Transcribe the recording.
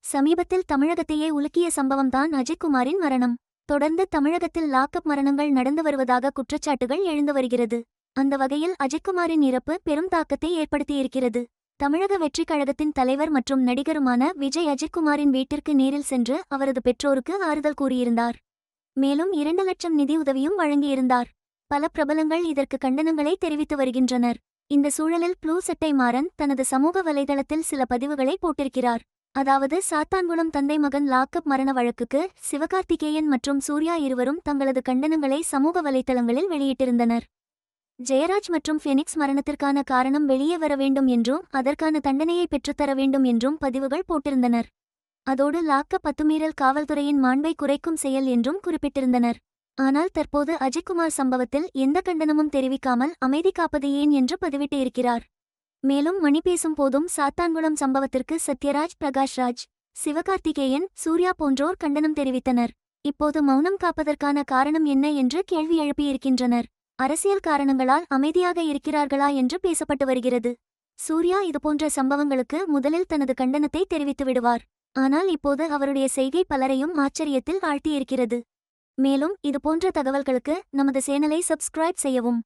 சமீபத்தில் தமிழகத்தையே உலுக்கிய சம்பவம்தான் அஜய்குமாரின் மரணம். தொடர்ந்து தமிழகத்தில் லாக்அப் மரணங்கள் நடந்து வருவதாக குற்றச்சாட்டுகள் எழுந்து வருகிறது. அந்த வகையில் அஜய்குமாரின் இறப்பு பெரும் தாக்கத்தை ஏற்படுத்தியிருக்கிறது. தமிழக வெற்றிக் கழகத்தின் தலைவர் மற்றும் நடிகருமான விஜய் அஜய்குமாரின் வீட்டிற்கு நேரில் சென்று அவரது பெற்றோருக்கு ஆறுதல் கூறியிருந்தார். மேலும் 2 லட்சம் நிதி உதவியும் வழங்கியிருந்தார். பல பிரபலங்கள் இதற்கு கண்டனங்களை தெரிவித்து வருகின்றனர். இந்த சூழலில் ப்ளூ சட்டை மாறன் தனது சமூக வலைதளத்தில் சில பதிவுகளை போட்டிருக்கிறார். அதாவது, சாத்தான்குளம் தந்தை மகன் லாக்அப் மரண வழக்குக்கு சிவகார்த்திகேயன் மற்றும் சூர்யா இருவரும் தங்களது கண்டனங்களை சமூக வலைத்தளங்களில் வெளியிட்டிருந்தனர். ஜெயராஜ் மற்றும் ஃபெனிக்ஸ் மரணத்திற்கான காரணம் வெளியே வர வேண்டும் என்றும் அதற்கான தண்டனையை பெற்றுத்தர வேண்டும் என்றும் பதிவுகள் போட்டிருந்தனர். அதோடு லாக்அப் அத்துமீறல் காவல்துறையின் மாண்பை குறைக்கும் செயல் என்றும் குறிப்பிட்டிருந்தனர். ஆனால் தற்போது அஜய்குமார் சம்பவத்தில் எந்த கண்டனமும் தெரிவிக்காமல் அமைதி காப்பது ஏன் என்று பதிவிட்டு இருக்கிறார். மேலும் மணி பேசும் போதும் சாத்தான்குளம் சம்பவத்திற்கு சத்யராஜ், பிரகாஷ்ராஜ், சிவகார்த்திகேயன், சூர்யா போன்றோர் கண்டனம் தெரிவித்தனர். இப்போது மௌனம் காப்பதற்கான காரணம் என்ன என்று கேள்வி எழுப்பியிருக்கின்றனர். அரசியல் காரணங்களால் அமைதியாக இருக்கிறார்களா என்று பேசப்பட்டு வருகிறது. சூர்யா இதுபோன்ற சம்பவங்களுக்கு முதலில் தனது கண்டனத்தை தெரிவித்து விடுவார். ஆனால் இப்போது அவருடைய செய்கை பலரையும் ஆச்சரியத்தில் ஆழ்த்தியிருக்கிறது. மேலும் இதுபோன்ற தகவல்களுக்கு நமது சேனலை சப்ஸ்கிரைப் செய்யவும்.